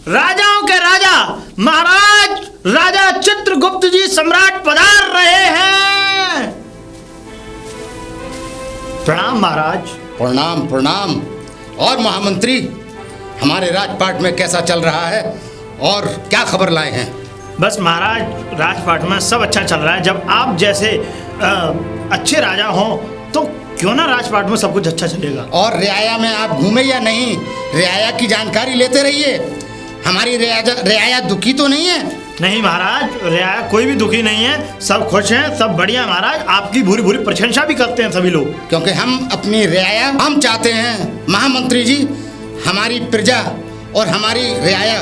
राजाओं के राजा महाराज राजा चित्रगुप्त जी सम्राट पधार रहे हैं। प्रणाम महाराज। प्रणाम प्रणाम। और महामंत्री, हमारे राजपाट में कैसा चल रहा है और क्या खबर लाए हैं? बस महाराज, राजपाट में सब अच्छा चल रहा है। जब आप जैसे अच्छे राजा हों तो क्यों ना राजपाट में सब कुछ अच्छा चलेगा। और रियाया में आप घूमे या नहीं? रियाया की जानकारी लेते रहिए। हमारी रियाया दुखी तो नहीं है? नहीं महाराज, रियाया कोई भी दुखी नहीं है, सब खुश हैं, सब बढ़िया महाराज। आपकी भूरी भूरी प्रशंसा भी करते हैं सभी लोग। क्योंकि हम अपनी रियाया हम चाहते हैं महामंत्री जी, हमारी प्रजा और हमारी रियाया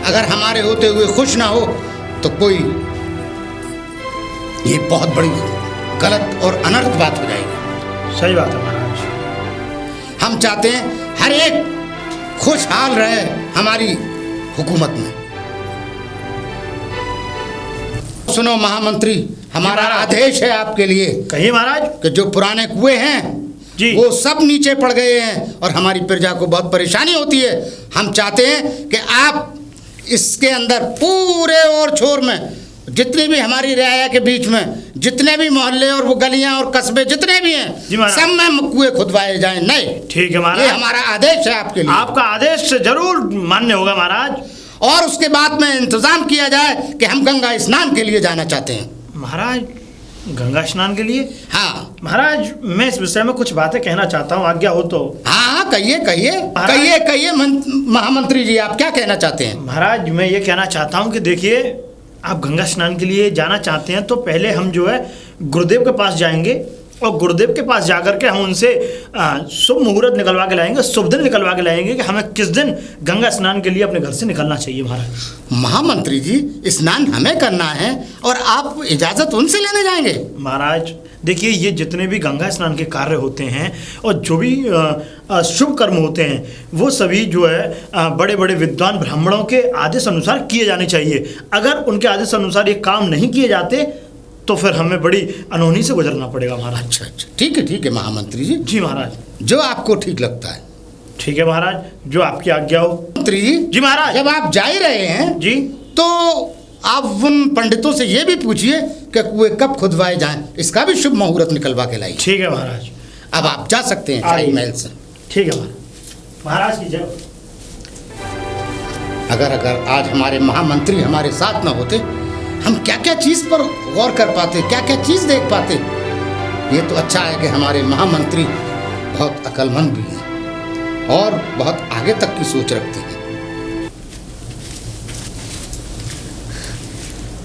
अगर हमारे होते हुए खुश ना हो तो कोई ये बहुत बड़ी गलत और अनर्थ बात हो जाएगी। सही बात है महाराज। हम चाहते हैं हर एक खुशहाल रहे हमारी हुकूमत में। सुनो महामंत्री, हमारा आदेश है आपके लिए। कहिए महाराज। कि जो पुराने कुएं हैं जी, वो सब नीचे पड़ गए हैं और हमारी प्रजा को बहुत परेशानी होती है। हम चाहते हैं कि आप इसके अंदर पूरे और छोर में जितनी भी हमारी रियाया के बीच में जितने भी मोहल्ले और वो गलियां और कस्बे जितने भी हैं सब में कुएं खुदवाए जाएं। नहीं, ठीक है महाराज, ये हमारा आदेश है आपके लिए। आपका आदेश जरूर मान्य होगा महाराज। और उसके बाद में इंतजाम किया जाए कि हम गंगा स्नान के लिए जाना चाहते हैं। महाराज, गंगा स्नान के लिए? हाँ महाराज, मैं इस विषय में कुछ बातें कहना चाहता हूँ, आज्ञा हो तो। हाँ कहिए कहिए कहिए कहिए महामंत्री जी, आप क्या कहना चाहते हैं? महाराज, मैं ये कहना चाहता हूँ कि देखिए, आप गंगा स्नान के लिए जाना चाहते हैं तो पहले हम जो है गुरुदेव के पास जाएंगे और गुरुदेव के पास जाकर के हम उनसे शुभ मुहूर्त निकलवा के लाएंगे, शुभ दिन निकलवा के लाएंगे कि हमें किस दिन गंगा स्नान के लिए अपने घर से निकलना चाहिए। महाराज महामंत्री जी, स्नान हमें करना है और आप इजाज़त उनसे लेने जाएंगे? महाराज देखिए, ये जितने भी गंगा स्नान के कार्य होते हैं और जो भी शुभ कर्म होते हैं वो सभी जो है बड़े बड़े विद्वान ब्राह्मणों के आदेश अनुसार किए जाने चाहिए। अगर उनके आदेश अनुसार ये काम नहीं किए जाते तो फिर हमें बड़ी अनहोनी से गुजरना पड़ेगा महाराज। अच्छा, ठीक है महामंत्री जी। जी महाराज, जो आपको ठीक लगता है। ठीक है महाराज, जो आपकी आज्ञा हो। मंत्री जी, जी महाराज। जब आप जा ही रहे हैं जी, तो आप उन पंडितों से ये भी पूछिए कि कुएं कब खुदवाए जाएं, इसका भी शुभ मुहूर्त निकलवा के लाइए। ठीक है महाराज। अब आप जा सकते हैं शाही महल से। ठीक है महाराज की जय। अगर आज हमारे महामंत्री हमारे साथ न होते, हम क्या क्या चीज़ पर गौर कर पाते, क्या क्या चीज़ देख पाते। ये तो अच्छा है कि हमारे महामंत्री बहुत अक्लमंद भी हैं और बहुत आगे तक की सोच रखते हैं।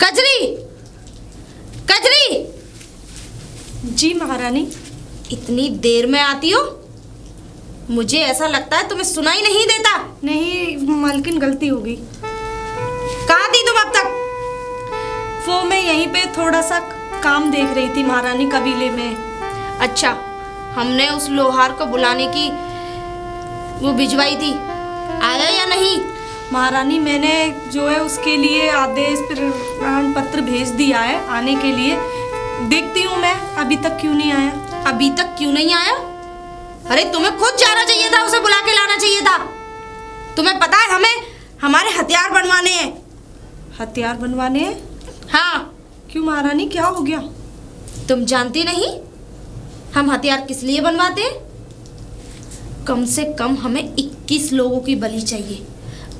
कजरी, कजरी। जी महारानी। इतनी देर में आती हो? मुझे ऐसा लगता है तुम्हें सुनाई नहीं देता। नहीं मालकिन, गलती हो गई। कहाँ थी तुम अब तक? वो मैं यहीं पे थोड़ा सा काम देख रही थी महारानी, कबीले में। अच्छा, हमने उस लोहार को बुलाने की वो भिजवाई थी, आया या नहीं? महारानी, मैंने जो है उसके लिए आदेश प्रमाण पत्र भेज दिया है आने के लिए। देखती हूँ मैं अभी तक क्यों नहीं आया। अभी तक क्यों नहीं आया? अरे तुम्हें खुद जाना चाहिए था, उसे बुला के लाना चाहिए था। तुम्हें पता है हमें हमारे हथियार बनवाने हैं। हथियार बनवाने हैं? हाँ। क्यों महारानी, क्या हो गया? तुम जानती नहीं हम हथियार किस लिए बनवाते हैं? कम से कम हमें 21 लोगों की बलि चाहिए।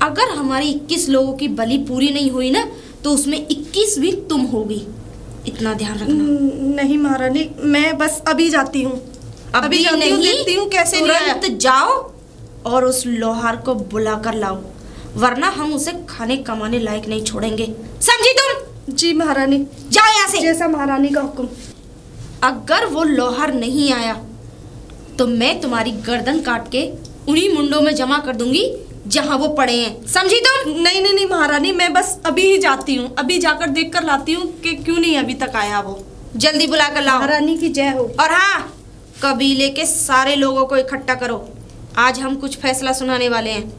अगर हमारी 21 लोगों की बलि पूरी नहीं हुई ना तो उसमें 21 भी तुम होगी, इतना ध्यान रखना। नहीं महारानी, मैं बस अभी जाती हूँ। अभी जाती हूँ, देखती हूँ कैसे नहीं आया। तुरंत जाओ और उस लोहार को बुला कर लाओ, वरना हम उसे खाने कमाने लायक नहीं छोड़ेंगे। समझी तुम? जी महारानी। जाओ यहाँ से। जैसा महारानी का हुक्म। अगर वो लोहार नहीं आया तो मैं तुम्हारी गर्दन काट के उन्हीं मुंडों में जमा कर दूंगी जहाँ वो पड़े हैं। समझी तुम? नहीं नहीं नहीं महारानी, मैं बस अभी ही जाती हूँ। अभी जाकर देख कर लाती हूँ कि क्यों नहीं अभी तक आया वो। जल्दी बुला कर लाओ। महारानी की जय हो। और हाँ, कबीले के सारे लोगों को इकट्ठा करो, आज हम कुछ फैसला सुनाने वाले हैं।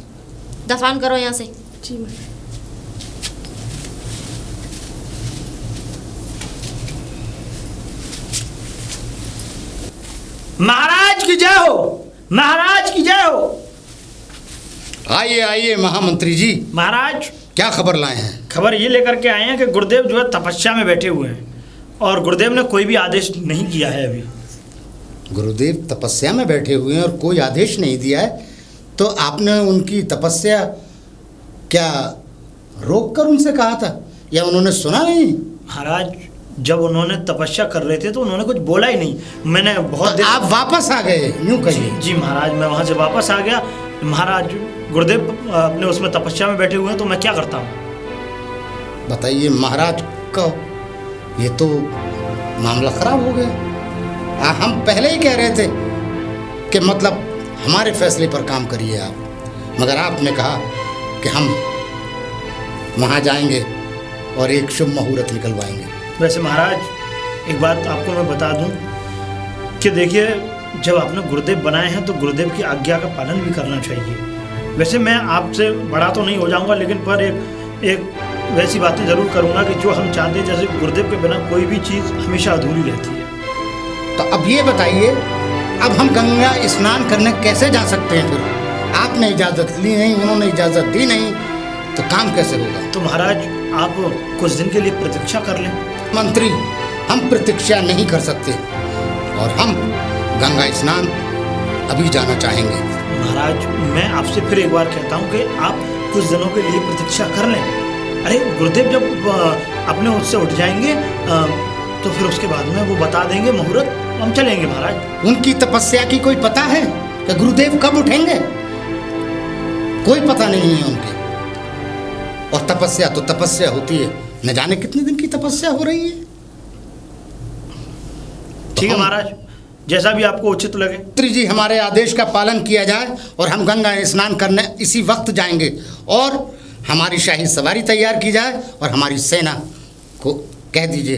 दफान करो यहाँ से। जी महाराज की जय हो, महाराज की जय हो। आइए आइए महामंत्री जी, महाराज क्या खबर लाए हैं? खबर ये लेकर के आए हैं कि गुरुदेव जो है तपस्या में बैठे हुए हैं और गुरुदेव ने कोई भी आदेश नहीं किया है अभी। गुरुदेव तपस्या में बैठे हुए हैं और कोई आदेश नहीं दिया है, तो आपने उनकी तपस्या क्या रोक कर उनसे कहा था या उन्होंने सुना नहीं? महाराज जब उन्होंने तपस्या कर रहे थे तो उन्होंने कुछ बोला ही नहीं। मैंने बहुत तो आप वापस आ गए, यूं कहिए। जी महाराज, मैं वहाँ से वापस आ गया। महाराज गुरुदेव अपने उसमें तपस्या में बैठे हुए हैं तो मैं क्या करता हूँ? बताइए महाराज को, ये तो मामला खराब हो गया। हम पहले ही कह रहे थे कि मतलब हमारे फैसले पर काम करिए आप, मगर आपने कहा कि हम वहाँ जाएंगे और एक शुभ मुहूर्त निकलवाएंगे। वैसे महाराज एक बात आपको मैं बता दूं कि देखिए, जब आपने गुरुदेव बनाए हैं तो गुरुदेव की आज्ञा का पालन भी करना चाहिए। वैसे मैं आपसे बड़ा तो नहीं हो जाऊंगा, लेकिन पर एक वैसी बातें ज़रूर करूंगा कि जो हम चाहते हैं, जैसे गुरुदेव के बिना कोई भी चीज़ हमेशा अधूरी रहती है। तो अब ये बताइए, अब हम गंगा स्नान करने कैसे जा सकते हैं? फिर आपने इजाज़त ली नहीं, उन्होंने इजाज़त दी नहीं, तो काम कैसे होगा? तो महाराज आप कुछ दिन के लिए प्रतीक्षा कर लें। मंत्री, हम प्रतीक्षा नहीं कर सकते और हम गंगा स्नान अभी जाना चाहेंगे। महाराज मैं आपसे फिर एक बार कहता हूँ कि आप कुछ दिनों के लिए प्रतीक्षा कर लें। अरे गुरुदेव जब अपने उससे उठ जाएंगे तो फिर उसके बाद में वो बता देंगे मुहूर्त, हम चलेंगे महाराज। उनकी तपस्या की कोई पता है कि गुरुदेव कब उठेंगे? कोई पता नहीं है उनके। और तपस्या तो तपस्या होती है, न जाने कितने दिन की तपस्या हो रही है। ठीक है महाराज, जैसा भी आपको उचित लगे। मंत्री जी, हमारे आदेश का पालन किया जाए और हम गंगा स्नान करने इसी वक्त जाएंगे और हमारी शाही सवारी तैयार की जाए और हमारी सेना को कह दीजिए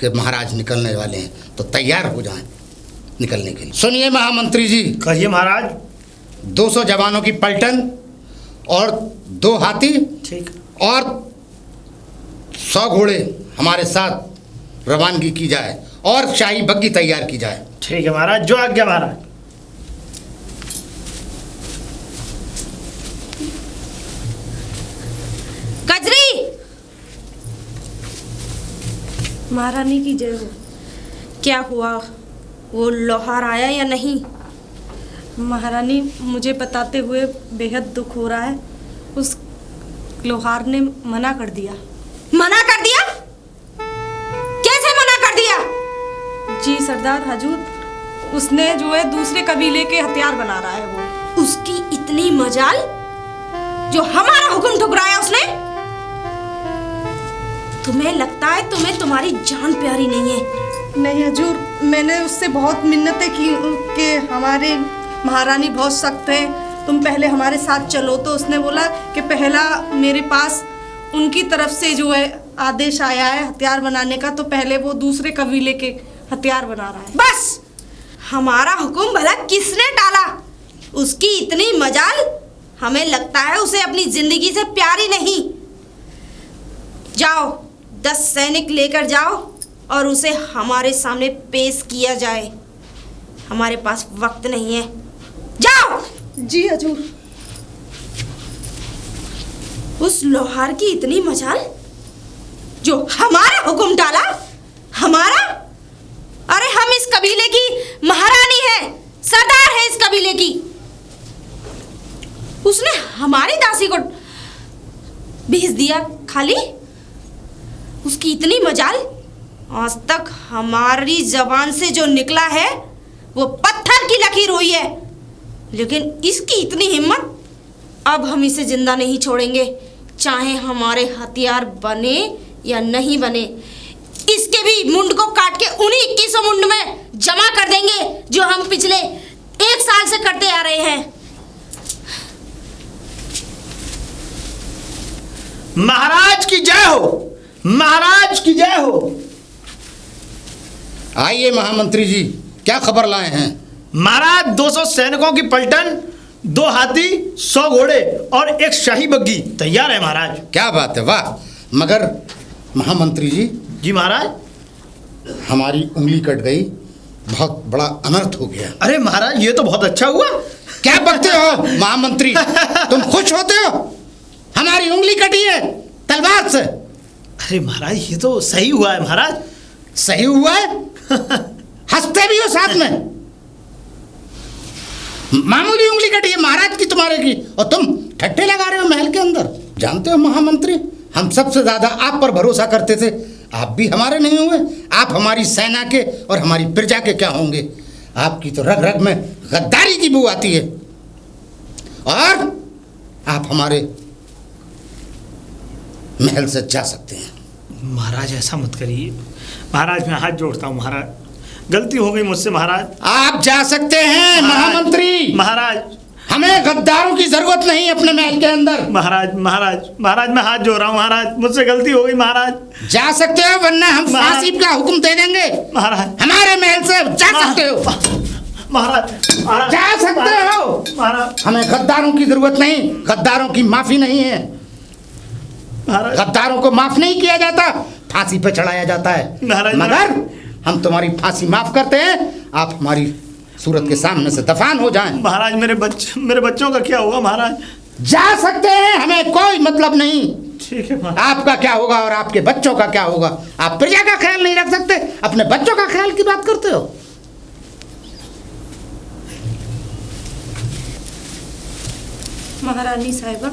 कि महाराज निकलने वाले हैं, तो तैयार हो जाएं निकलने के लिए। सुनिए महामंत्री जी। कहिए महाराज। 200 जवानों की पलटन और 2 हाथी, ठीक, और 100 घोड़े हमारे साथ रवानगी की जाए और शाही बग्गी तैयार की जाए। ठीक है महाराज, जो आज्ञा महाराज। कजरी, महारानी की जय हो। क्या हुआ? वो लोहार आया या नहीं? महारानी, मुझे बताते हुए बेहद दुख हो रहा है। उस लोहार ने मना कर दिया। मना कर दिया? कैसे मना कर दिया? जी सरदार हजूर, उसने जो है दूसरे कबीले के हथियार बना रहा है वो। उसकी इतनी मजाल जो हमारा हुक्म ठुकराया उसने। तुम्हें लगता है तुम्हें तुम्हारी जान प्यारी नहीं है? नहीं हजूर, मैंने उससे बहुत मिन्नतें की कि हमारे महारानी बहुत सख्त है, तुम पहले हमारे साथ चलो। तो उसने बोला कि पहला मेरे पास उनकी तरफ से जो है आदेश आया है हथियार बनाने का, तो पहले वो दूसरे कबीले के हथियार बना रहा है। बस हमारा हुक्म भला किसने टाला? उसकी इतनी मजाल, हमें लगता है उसे अपनी जिंदगी से प्यारी नहीं। जाओ 10 सैनिक लेकर जाओ और उसे हमारे सामने पेश किया जाए। हमारे पास वक्त नहीं है, जाओ। जी हजूर। उस लोहार की इतनी मजाल जो हमारा हुक्म डाला। हमारा? अरे हम इस कबीले की महारानी है, सरदार है इस कबीले की। उसने हमारी दासी को भेज दिया खाली। उसकी इतनी मजाल, आज तक हमारी जबान से जो निकला है वो पत्थर की लकीर हुई है, लेकिन इसकी इतनी हिम्मत। अब हम इसे जिंदा नहीं छोड़ेंगे, चाहे हमारे हथियार बने या नहीं बने। इसके भी मुंड को काट के उन्हीं 2100 मुंड में जमा कर देंगे जो हम पिछले 1 साल से करते आ रहे हैं। महाराज की जय हो, महाराज की जय हो। आइए महामंत्री जी, क्या खबर लाए हैं? महाराज 200 सैनिकों की पलटन, 2 हाथी, 100 घोड़े और 1 शाही बग्गी तैयार है महाराज। क्या बात है, वाह। मगर महामंत्री जी। जी महाराज। हमारी उंगली कट गई, बहुत बड़ा अनर्थ हो गया। अरे महाराज, ये तो बहुत अच्छा हुआ। क्या बकते हो महामंत्री? तुम खुश होते हो? हमारी उंगली कटी है तलवार से। अरे महाराज, ये तो सही हुआ है महाराज। सही हुआ है? हंसते भी हो साथ में। मामूली उंगली कटी है महाराज की, तुम्हारे की, और तुम ठट्ठे लगा रहे हो महल के अंदर। जानते हो महामंत्री, हम सबसे ज्यादा आप पर भरोसा करते थे, आप भी हमारे नहीं हुए। आप हमारी सेना के और हमारी प्रजा के क्या होंगे? आपकी तो रग रग में गद्दारी की बू आती है, और आप हमारे महल से जा सकते हैं। महाराज ऐसा मत करिए महाराज, मैं हाथ जोड़ता हूँ महाराज, गलती हो गई मुझसे महाराज। आप जा सकते हैं महामंत्री। महाराज, हमें गद्दारों की जरूरत नहीं अपने महल के अंदर। महाराज महाराज महाराज, मैं हाथ जोड़ रहा हूँ महाराज, मुझसे गलती हो गई महाराज। जा सकते हो, वरना हम फांसी का हुक्म दे देंगे। महाराज, हमारे महल से जा सकते हो। महाराज, जा सकते हो महाराज। हमें गद्दारों की जरूरत नहीं, गद्दारों की माफी नहीं है। गद्दारों को माफ नहीं किया जाता, फांसी पे चढ़ाया जाता है। मगर हम तुम्हारी फांसी माफ करते हैं, आप हमारी सूरत के सामने से दफान हो जाएं। महाराज, मेरे बच्चों का क्या होगा महाराज? जा सकते हैं, हमें कोई मतलब नहीं। ठीक है महाराज। आपका क्या होगा और आपके बच्चों का क्या होगा? आप प्रजा का ख्याल नहीं रख सकते, अपने बच्चों का ख्याल की बात करते हो। महारानी साहिबा,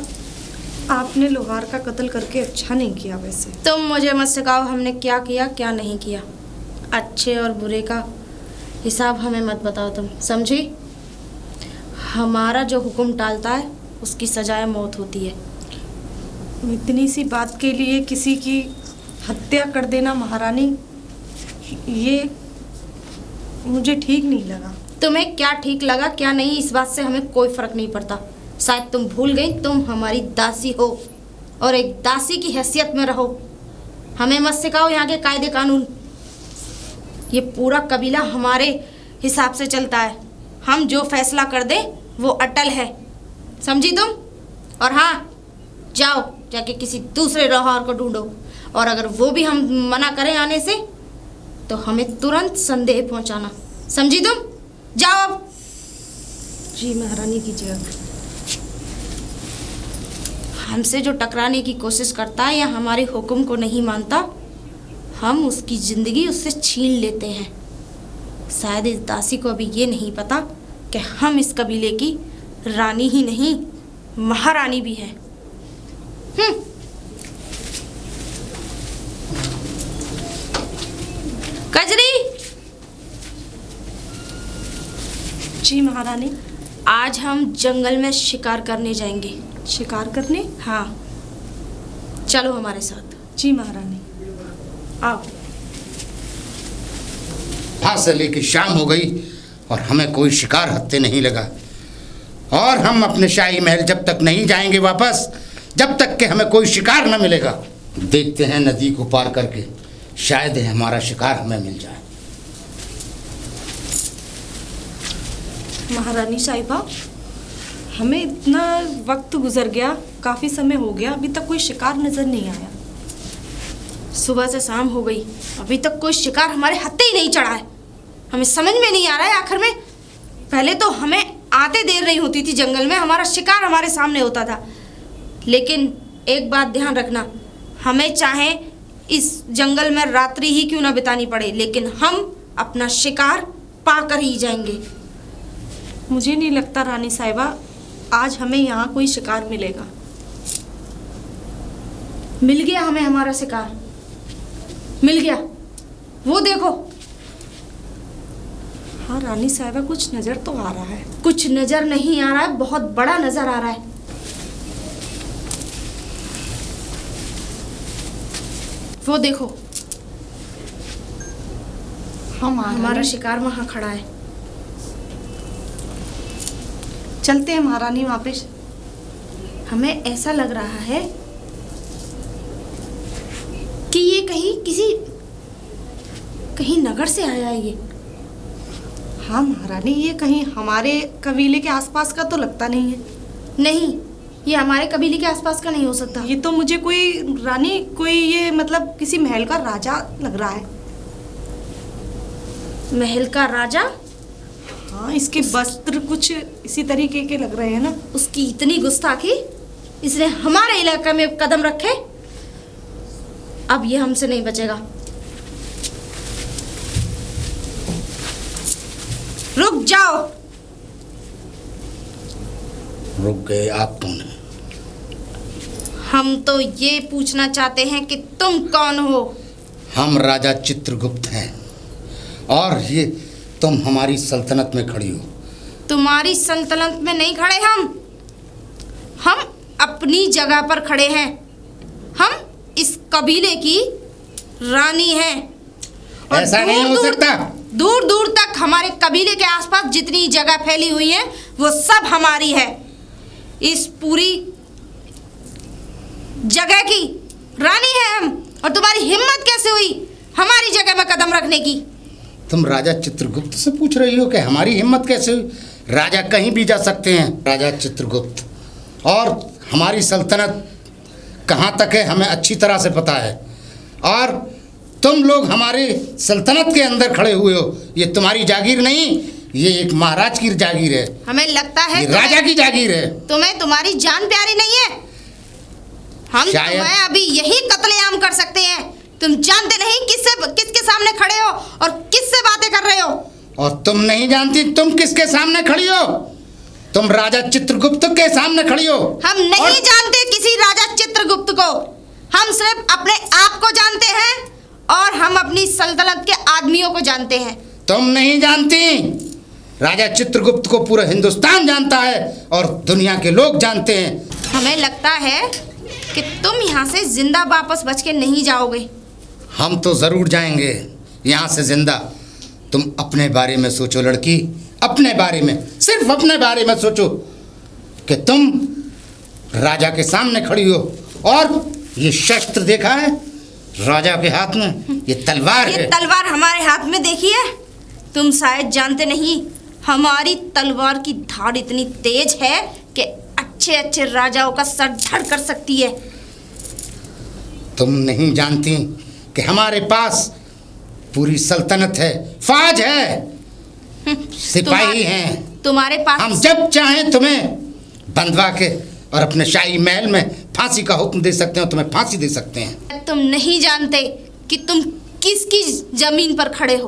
आपने लोहार का कत्ल करके अच्छा नहीं किया। वैसे तुम मुझे मत सिखाओ हमने क्या किया क्या नहीं किया। अच्छे और बुरे का हिसाब हमें मत बताओ तुम, समझी? हमारा जो हुक्म टालता है उसकी सजाए मौत होती है। इतनी सी बात के लिए किसी की हत्या कर देना महारानी, ये मुझे ठीक नहीं लगा। तुम्हें क्या ठीक लगा क्या नहीं, इस बात से हमें कोई फर्क नहीं पड़ता। शायद तुम भूल गई तुम हमारी दासी हो और एक दासी की हैसियत में रहो। हमें मत सिखाओ यहाँ के कायदे कानून। ये पूरा कबीला हमारे हिसाब से चलता है, हम जो फैसला कर दें वो अटल है, समझी तुम? और हाँ, जाओ जाके किसी दूसरे लोहार को ढूंढो, और अगर वो भी हम मना करें आने से तो हमें तुरंत संदेह पहुंचाना, समझी तुम? जाओ अब। जी महारानी की जय। हमसे जो टकराने की कोशिश करता है या हमारे हुक्म को नहीं मानता, हम उसकी जिंदगी उससे छीन लेते हैं। शायद इस दासी को अभी ये नहीं पता कि हम इस कबीले की रानी ही नहीं महारानी भी हैं। कजरी। जी महारानी। आज हम जंगल में शिकार करने जाएंगे। शिकार करने? हाँ, चलो हमारे साथ। जी महारानी, आओ। फासले की शाम हो गई और हमें कोई शिकार हत्थे नहीं लगा, और हम अपने शाही महल जब तक नहीं जाएंगे वापस, जब तक कि हमें कोई शिकार न मिलेगा। देखते हैं नदी को पार करके, शायद हमारा शिकार हमें मिल जाए। महारानी साहिबा, हमें इतना वक्त गुजर गया, काफ़ी समय हो गया, अभी तक कोई शिकार नज़र नहीं आया। सुबह से शाम हो गई, अभी तक कोई शिकार हमारे हत्थे ही नहीं चढ़ा है। हमें समझ में नहीं आ रहा है आखिर में। पहले तो हमें आते देर नहीं होती थी जंगल में, हमारा शिकार हमारे सामने होता था। लेकिन एक बात ध्यान रखना, हमें चाहे इस जंगल में रात्रि ही क्यों ना बितानी पड़े, लेकिन हम अपना शिकार पाकर ही जाएंगे। मुझे नहीं लगता रानी साहिबा आज हमें यहाँ कोई शिकार मिलेगा। मिल गया हमें हमारा शिकार, मिल गया। वो देखो। हाँ रानी साहिबा, कुछ नज़र तो आ रहा है। कुछ नज़र नहीं आ रहा है, बहुत बड़ा नज़र आ रहा है। वो देखो, हमारा शिकार वहाँ खड़ा है। चलते हैं महारानी वहाँ पे। हमें ऐसा लग रहा है कि ये कहीं नगर से आया है ये। हाँ महारानी, ये कहीं हमारे कबीले के आसपास का तो लगता नहीं है। नहीं, ये हमारे कबीले के आसपास का नहीं हो सकता। ये तो मुझे कोई ये मतलब किसी महल का राजा लग रहा है। महल का राजा? हाँ, इसके वस्त्र कुछ इसी तरीके के लग रहे हैं ना। उसकी इतनी गुस्ताखी, इसने हमारे इलाके में कदम रखे, अब ये हमसे नहीं बचेगा। रुक जाओ। रुक गए? आप कौन हैं? हम तो ये पूछना चाहते हैं कि तुम कौन हो? हम राजा चित्रगुप्त हैं और ये तुम हमारी सल्तनत में खड़ी हो। तुम्हारी सल्तनत में नहीं खड़े हम अपनी जगह पर खड़े हैं। हम इस कबीले की रानी हैं। और ऐसा नहीं हो सकता। दूर दूर तक हमारे कबीले के आसपास जितनी जगह फैली हुई है वो सब हमारी है। इस पूरी जगह की रानी है हम। और तुम्हारी हिम्मत कैसे हुई हमारी जगह में कदम रखने की? तुम राजा चित्रगुप्त से पूछ रही हो कि हमारी हिम्मत कैसे हुई? राजा कहीं भी जा सकते हैं, राजा चित्रगुप्त। और हमारी सल्तनत कहाँ तक है हमें अच्छी तरह से पता है। और तुम लोग हमारे सल्तनत के अंदर खड़े हुए हो। ये तुम्हारी जागीर नहीं, ये एक महाराज की जागीर है। हमें लगता है ये राजा की जागीर है। तुम्हें तुम्हारी जान प्यारी नहीं है। हम शायद। तुम्हें अभी यही कत्लेआम कर सकते हैं। तुम जानते नहीं किसके सामने खड़े हो और किससे बातें कर रहे हो। और तुम नहीं जानती तुम किसके सामने खड़ी हो? तुम राजा चित्रगुप्त के सामने खड़ी हो। हम नहीं जानते किसी राजा चित्रगुप्त को। हम सिर्फ अपने आप को जानते हैं और हम अपनी सल्तनत के आदमियों को जानते हैं। तुम नहीं जानती। राजा चित्रगुप्त को पूरा हिंदुस्तान जानता है और दुनिया के लोग जानते हैं। हमें लगता है कि तुम यहाँ से जिंदा वापस बच के नहीं जाओगे। हम तो जरूर जाएंगे यहाँ से जिंदा। तुम अपने बारे में सोचो लड़की, अपने बारे में, सिर्फ अपने बारे में सोचो कि तुम राजा के सामने खड़ी हो और ये शस्त्र देखा है राजा के हाथ में? ये तलवार ये है। तलवार हमारे हाथ में देखी है? तुम शायद जानते नहीं, हमारी तलवार की धार इतनी तेज है कि अच्छे अच्छे राजाओं का सर धड़ कर सकती है। तुम नहीं जानती कि हमारे पास पूरी सल्तनत है, फौज है, सिपाही हैं। तुम्हारे पास हम जब चाहें तुम्हें बंधवा के और अपने शाही महल में फांसी का हुक्म दे सकते हैं, तुम्हें फांसी दे सकते हैं। तुम नहीं जानते कि तुम किसकी जमीन पर खड़े हो।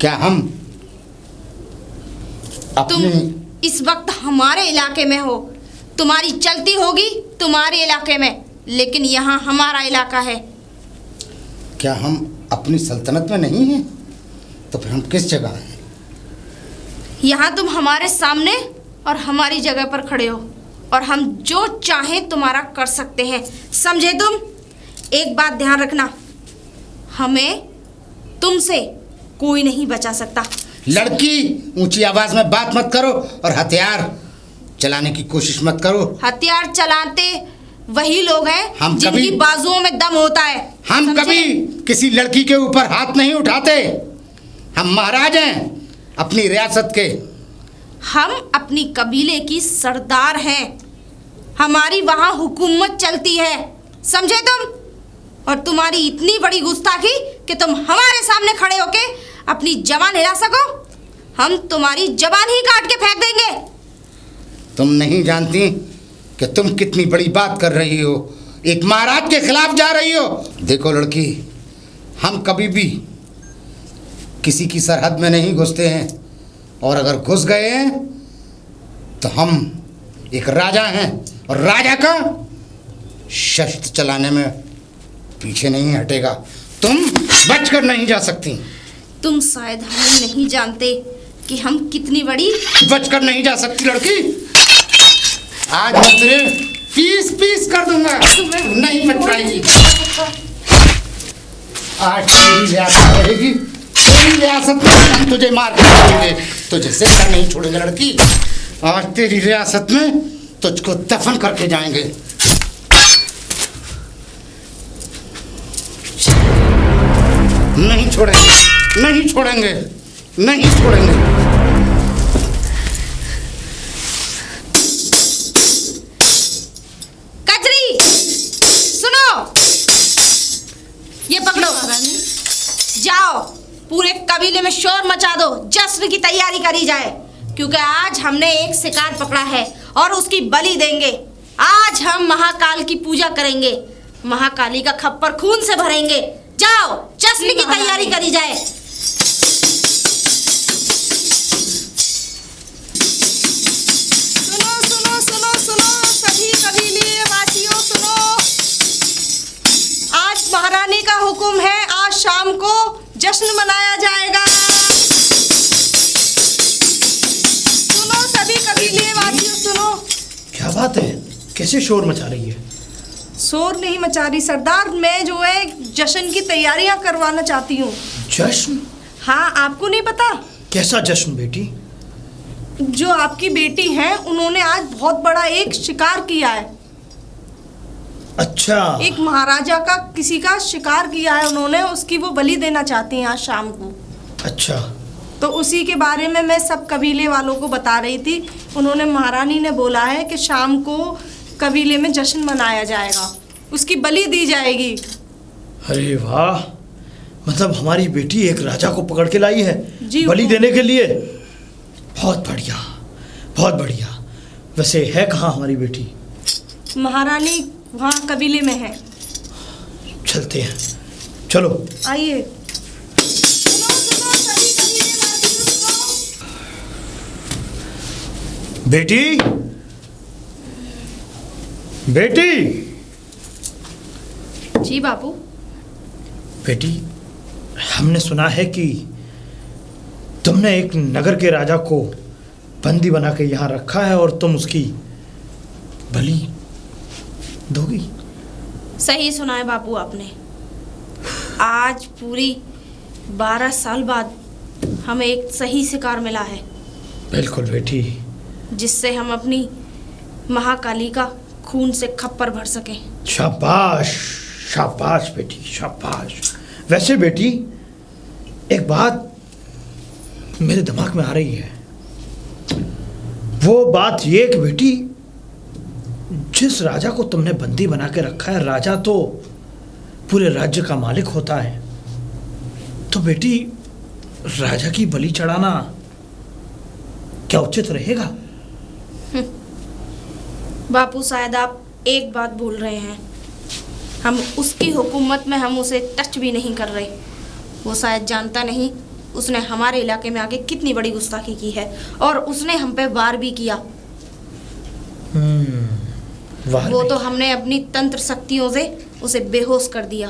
क्या हम तुम अपने इस वक्त हमारे इलाके में हो। तुम्हारी चलती होगी तुम्हारे इलाके में, लेकिन यहाँ हमारा इलाका है। क्या हम अपनी सल्तनत में नहीं हैं? तो फिर हम किस जगह हैं? यहाँ तुम हमारे सामने और हमारी जगह पर खड़े हो और हम जो चाहें तुम्हारा कर सकते हैं। समझे तुम? एक बात ध्यान रखना, हमें तुमसे कोई नहीं बचा सकता। लड़की, ऊंची आवाज में बात मत करो और हथियार चलाने की कोशिश मत करो। हथियार चलाते वही लोग हैं हम जिनकी कभी- बाजुओं में दम होता है। हम समझे? कभी किसी लड़की के ऊपर हाथ नहीं उठाते। हम महाराज हैं अपनी रियासत के। हम अपनी कबीले की सरदार हैं। हमारी वहाँ हुकूमत चलती है। समझे तुम? और तुम्हारी इतनी बड़ी गुस्ताखी कि तुम हमारे सामने खड़े होके अपनी जबान हिला सको, हम तुम्हारी जबान ही काट के फेंक देंगे। तुम नहीं जानती कि तुम कितनी बड़ी बात कर रही हो। एक महाराज के खिलाफ जा रही हो। देखो लड़की, हम कभी भी किसी की सरहद में नहीं घुसते हैं और अगर घुस गए हैं तो हम एक राजा हैं और राजा का शस्त्र चलाने में पीछे नहीं हटेगा। तुम बचकर नहीं जा सकती। तुम शायद हमें नहीं जानते कि हम कितनी बड़ी। बचकर नहीं जा सकती लड़की। आज मैं तुझे पीस पीस कर दूंगा। नहीं बच पाएगी। आज तेरी रियासत रहेगी, तेरी रियासत में हम तुझे मार के छोड़ेंगे, तुझे जिंदा नहीं छोड़ेंगे लड़की। आज तेरी रियासत में तुझको दफन करके जाएंगे। नहीं छोड़ेंगे, नहीं छोड़ेंगे, नहीं छोड़ेंगे। कचरी सुनो, ये पकड़ो, जाओ पूरे कबीले में शोर मचा दो, जश्न की तैयारी करी जाए, क्योंकि आज हमने एक शिकार पकड़ा है और उसकी बलि देंगे। आज हम महाकाल की पूजा करेंगे, महाकाली का खप्पर खून से भरेंगे। जाओ, जश्न की तैयारी करी जाए। सुनो सुनो सुनो सुनो सभी कबीले वासियों सुनो, आज महारानी का हुक्म है, आज शाम को जश्न मनाया जाएगा। सुनो सभी कबीले वासियों सुनो। क्या बात है, कैसे शोर मचा रही है? शोर नहीं मचा रही सरदार, मैं जो है जश्न की तैयारियां करवाना चाहती हूँ। जश्न? हाँ, आपको नहीं पता? कैसा जश्न बेटी? जो आपकी बेटी है उन्होंने आज बहुत बड़ा एक शिकार किया है। अच्छा। एक महाराजा का किसी का शिकार किया है उन्होंने, उसकी वो बलि देना चाहती हैं आज शाम को। अच्छा। तो उसी के बारे में मैं सब कबीले वालों को बता रही थी। उन्होंने, महारानी ने बोला है कि शाम को कबीले में जश्न मनाया जाएगा, उसकी बलि दी जाएगी। अरे वाह, मतलब हमारी बेटी एक राजा को पकड़ के लाई है जी, बलि वो- देने के लिए। बहुत बढ़िया, बहुत बढ़िया। वैसे है कहाँ हमारी बेटी? महारानी वहाँ कबीले में है। चलते हैं, चलो। आइए। सुनो सुनो सभी कबीले वासियों सुनो। बेटी, बेटी। जी बापू। बेटी, हमने सुना है कि तुमने एक नगर के राजा को बंदी बना के यहाँ रखा है और तुम उसकी बलि दोगी। सही सुना है बापू आपने। आज पूरी 12 साल बाद हमें एक सही शिकार मिला है, बिल्कुल बेटी। जिससे हम अपनी महाकाली का खून से खप्पर भर सकें। शाबाश, शाबाश बेटी, शाबाश। वैसे बेटी, एक बात मेरे दिमाग में आ रही है। वो बात ये कि बेटी, जिस राजा को तुमने बंदी बना के रखा है, राजा तो पूरे राज्य का मालिक होता है, तो बेटी राजा की बलि चढ़ाना क्या उचित रहेगा? बापू, शायद आप एक बात भूल रहे हैं। हम उसकी हुकूमत में हम उसे टच भी नहीं कर रहे। वो शायद जानता नहीं उसने हमारे इलाके में आके कितनी बड़ी गुस्ताखी की है, और उसने हम पे वार भी किया। वाह वो बेटी। तो हमने अपनी तंत्र शक्तियों से उसे बेहोश कर दिया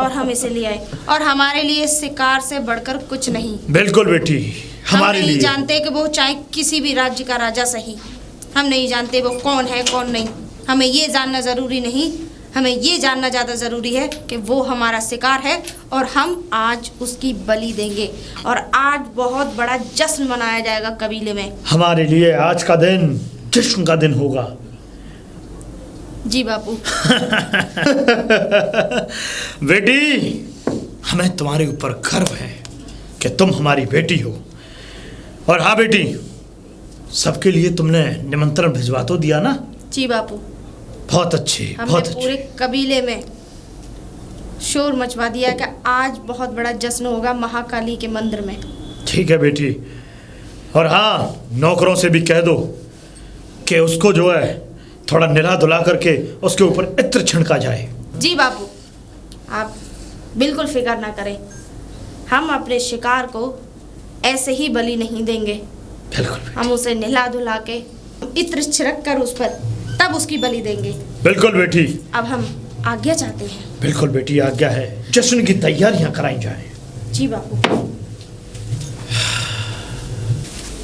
और हम इसे ले आए, और हमारे लिए शिकार से बढ़कर कुछ नहीं। बिल्कुल बेटी, हम हमारे नहीं लिए। जानते कि वो चाहे किसी भी राज्य का राजा सही, हम नहीं जानते वो कौन है कौन नहीं। हमें ये जानना ज़रूरी नहीं, हमें ये जानना ज़्यादा ज़रूरी है कि वो हमारा शिकार है और हम आज उसकी बलि देंगे, और आज बहुत बड़ा जश्न मनाया जाएगा कबीले में। हमारे लिए आज का दिन जश्न का दिन होगा। जी बापू। बेटी, हमें तुम्हारे ऊपर गर्व है कि तुम हमारी बेटी हो। और हाँ बेटी, सबके लिए तुमने निमंत्रण भिजवा तो दिया ना? जी बापू। बहुत अच्छे, हमने बहुत पूरे अच्छे। कबीले में शोर मचवा दिया कि आज बहुत बड़ा जश्न होगा महाकाली के मंदिर में। ठीक है बेटी। और हाँ, नौकरों से भी कह दो कि उसको जो है थोड़ा निला धुला करके उसके ऊपर इत्र छिड़का जाए। जी बापू, आप बिल्कुल फिक्र ना करें। हम अपने शिकार को ऐसे ही बलि नहीं देंगे। बिल्कुल बेटी। हम उसे नहला धुला के इत्र छिड़क कर उस पर तब उसकी बलि देंगे। बिल्कुल बेटी। अब हम आज्ञा चाहते हैं। बिल्कुल बेटी, आज्ञा है। जश्न की तैयारियां कराई जाए। जी बापू।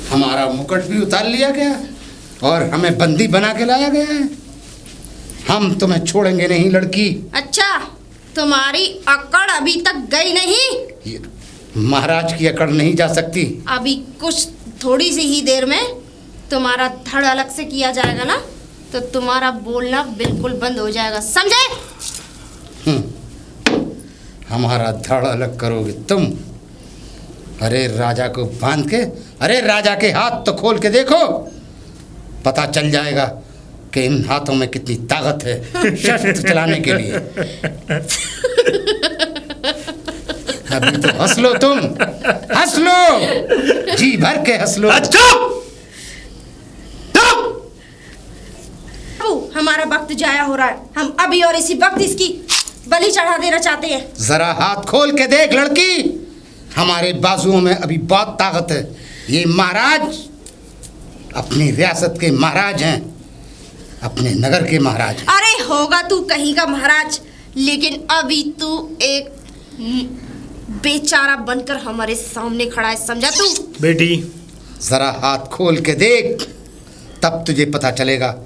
हमारा मुकुट भी उतार लिया गया और हमें बंदी बना के लाया गया है। हम तुम्हें छोड़ेंगे नहीं लड़की। अच्छा, तुम्हारी अकड़ अभी तक गई नहीं? ये महाराज की अकड़ नहीं जा सकती। अभी कुछ थोड़ी सी ही देर में तुम्हारा धड़ अलग से किया जाएगा ना, तो तुम्हारा बोलना बिल्कुल बंद हो जाएगा, समझे? हमारा धड़ अलग करोगे तुम? अरे राजा को बांध के, अरे राजा के हाथ तो खोल के देखो, पता चल जाएगा कि इन हाथों में कितनी ताकत है शस्त्र चलाने के लिए। अभी तो हंस लो तुम, हंस लो, जी भर के हंस लो। हमारा वक्त जाया हो रहा है, हम अभी और इसी वक्त इसकी बलि चढ़ा देना चाहते हैं। जरा हाथ खोल के देख लड़की, हमारे बाजुओं में अभी बहुत ताकत है। ये महाराज अपनी रियासत के महाराज हैं, अपने नगर के महाराज। अरे होगा तू कहीं का महाराज, लेकिन अभी तू एक बेचारा बनकर हमारे सामने खड़ा है, समझा तू? बेटी जरा हाथ खोल के देख, तब तुझे पता चलेगा।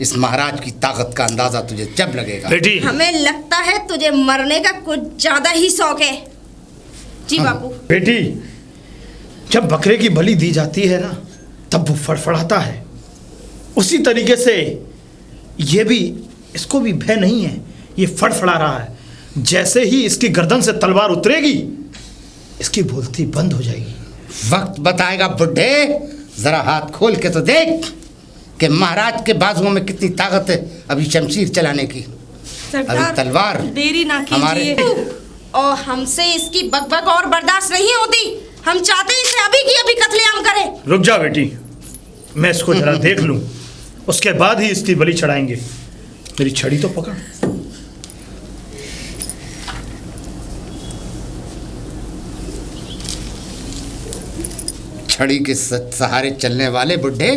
इस महाराज की ताकत का अंदाजा तुझे जब लगेगा। बेटी हमें लगता है तुझे मरने का कुछ ज्यादा ही शौक है। जी बापू। बेटी, जब बकरे की बलि दी जाती है ना, तब वो फड़फड़ाता है। उसी तरीके से ये भी, इसको भी भय नहीं है, ये फड़फड़ा रहा है। जैसे ही इसकी गर्दन से तलवार उतरेगी, इसकी बोलती बंद हो जाएगी। वक्त बताएगा बुड्ढे, जरा हाथ खोल के तो देख कि महाराज के बाजुओं में कितनी ताकत है अभी शमशीर चलाने की। अभी तलवार देरी ना हमारे और हमसे इसकी बकबक और बर्दाश्त नहीं होती। हम चाहते हैं इसे अभी की अभी कत्लेआम करें। रुक जा बेटी, मैं इसको जरा देख लूं, उसके बाद ही इसकी बलि चढ़ाएंगे। मेरी छड़ी तो पकड़। छड़ी के सहारे चलने वाले बुड्ढे,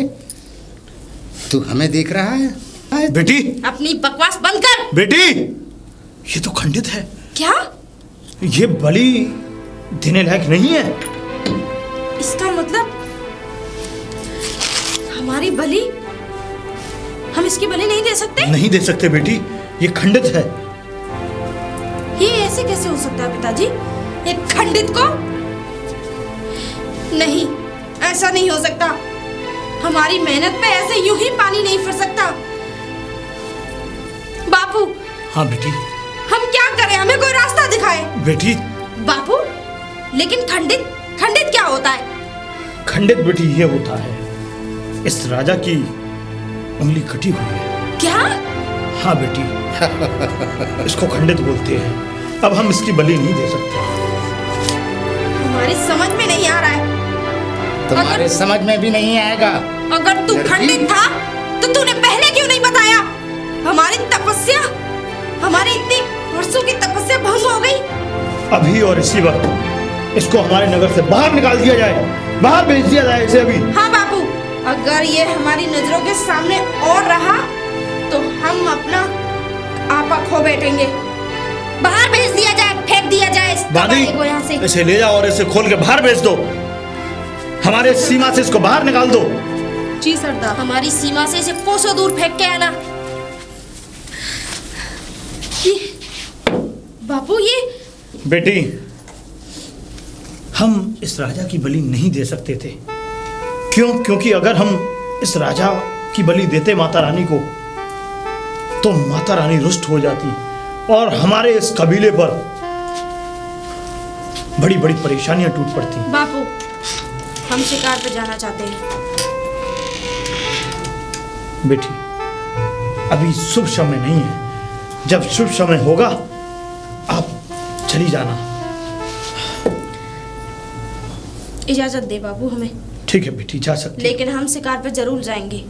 तू हमें देख रहा है? बेटी अपनी बकवास बंद कर। बेटी, ये तो खंडित है। क्या? ये बलि देने लायक नहीं है। इसका मतलब हमारी बलि, हम इसकी बलि नहीं दे सकते? नहीं दे सकते बेटी, ये खंडित है। ये ऐसे कैसे हो सकता है पिताजी? ये खंडित को? नहीं, ऐसा नहीं हो सकता। हमारी मेहनत पे ऐसे यूं ही पानी नहीं फिर सकता। बापू। हाँ बेटी। हम क्या करें, हमें कोई रास्ता दिखाए। बेटी। बापू, लेकिन खंडित क्या होता है? खंडित बेटी ये होता है, इस राजा की उंगली कटी हुई है। क्या? हाँ बेटी, इसको खंडित बोलते हैं। अब हम इसकी बलि नहीं दे सकते। हमारी समझ में नहीं आ रहा है। तुम्हारे समझ में भी नहीं आएगा। अगर तू खंडित था तो तूने पहले क्यों नहीं बताया? हमारी तपस्या, हमारी इतनी वर्षों की तपस्या भंग हो गई। अभी और इसी वक्त इसको हमारे नगर से बाहर निकाल दिया जाए, बाहर भेज दिया जाए इसे अभी। हाँ बापू, अगर ये हमारी नजरों के सामने और रहा तो हम अपना आपा खो बैठेंगे। बाहर भेज दिया जाए, फेंक दिया जाए इस तबाही को यहाँ से। इसे ले जाओ और इसे खोल के बाहर भेज दो। हमारे सीमा से इसको बाहर निकाल दो। जी सरदार। हमारी सीमा से इसे कोसों दूर फेंक के आना। बापू ये बेटी, हम इस राजा की बलि नहीं दे सकते थे। क्यों? क्योंकि अगर हम इस राजा की बलि देते माता रानी को, तो माता रानी रुष्ट हो जाती और हमारे इस कबीले पर बड़ी बड़ी परेशानियां टूट पड़ती। बापू, हम शिकार पे जाना चाहते हैं। बेटी, अभी शुभ समय नहीं है। जब शुभ समय होगा आप चली जाना। इजाजत दे बाबू हमें। ठीक है बेटी, जा सकती। लेकिन हम शिकार पे जरूर जाएंगे।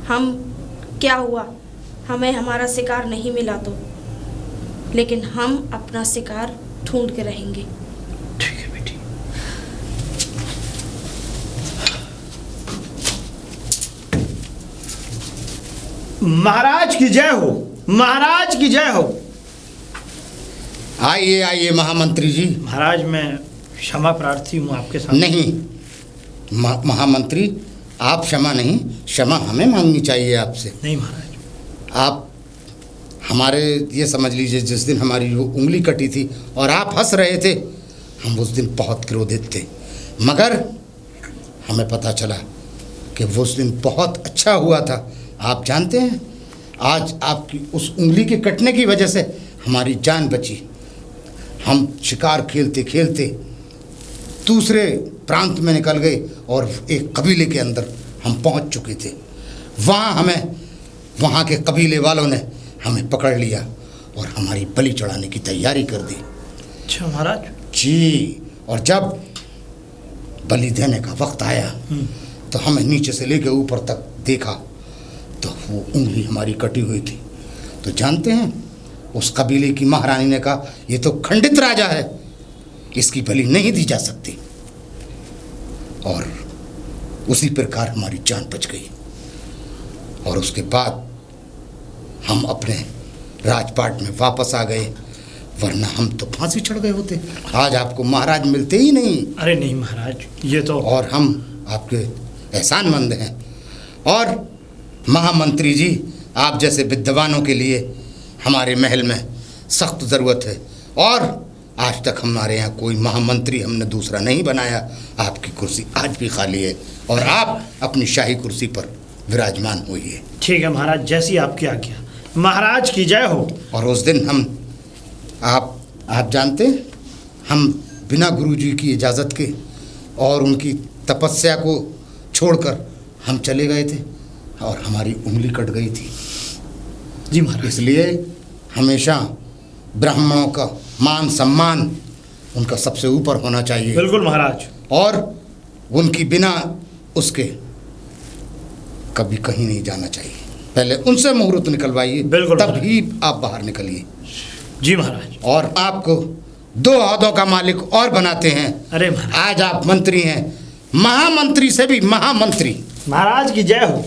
हम क्या हुआ, हमें हमारा शिकार नहीं मिला तो, लेकिन हम अपना शिकार ढूंढ के रहेंगे। ठीक है बेटी। महाराज की जय हो, महाराज की जय हो। आइए आइए महामंत्री जी। महाराज, मैं क्षमा प्रार्थी हूँ आपके सामने। नहीं महामंत्री, आप क्षमा नहीं, क्षमा हमें मांगनी चाहिए आपसे। नहीं महाराज, आप हमारे, ये समझ लीजिए, जिस दिन हमारी वो उंगली कटी थी और आप हंस रहे थे, हम उस दिन बहुत क्रोधित थे। मगर हमें पता चला कि वो उस दिन बहुत अच्छा हुआ था। आप जानते हैं, आज आपकी उस उंगली के कटने की वजह से हमारी जान बची। हम शिकार खेलते खेलते दूसरे प्रांत में निकल गए और एक कबीले के अंदर हम पहुंच चुके थे। वहाँ के कबीले वालों ने हमें पकड़ लिया और हमारी बलि चढ़ाने की तैयारी कर दी। अच्छा महाराज। जी, और जब बलि देने का वक्त आया तो हमें नीचे से लेकर ऊपर तक देखा तो वो उंगली हमारी कटी हुई थी। तो जानते हैं, उस कबीले की महारानी ने कहा, ये तो खंडित राजा है, इसकी बलि नहीं दी जा सकती। और उसी प्रकार हमारी जान बच गई। और उसके बाद हम अपने राजपाट में वापस आ गए, वरना हम तो फांसी चढ़ गए होते। आज आपको महाराज मिलते ही नहीं। अरे नहीं महाराज, ये तो और हम आपके एहसानमंद हैं। और महामंत्री जी, आप जैसे विद्वानों के लिए हमारे महल में सख्त ज़रूरत है। और आज तक हमारे यहाँ कोई महामंत्री हमने दूसरा नहीं बनाया। आपकी कुर्सी आज भी खाली है और आप अपनी शाही कुर्सी पर विराजमान होइए। ठीक है महाराज, जैसी आपकी आज्ञा। महाराज की जय हो। और उस दिन हम आप जानते हैं, हम बिना गुरुजी की इजाज़त के और उनकी तपस्या को छोड़कर हम चले गए थे और हमारी उंगली कट गई थी। जी महाराज। इसलिए हमेशा ब्राह्मणों का मान सम्मान उनका सबसे ऊपर होना चाहिए। बिल्कुल महाराज। और उनकी बिना उसके कभी कहीं नहीं जाना चाहिए। पहले उनसे मुहूर्त निकलवाइए, बिल्कुल तब ही आप बाहर निकलिए। जी महाराज। और आपको 2 ओहदों का मालिक और बनाते हैं। अरे महाराज। आज आप मंत्री हैं, महामंत्री से भी महामंत्री। महाराज की जय हो।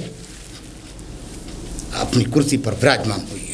अपनी कुर्सी पर विराजमान हुई।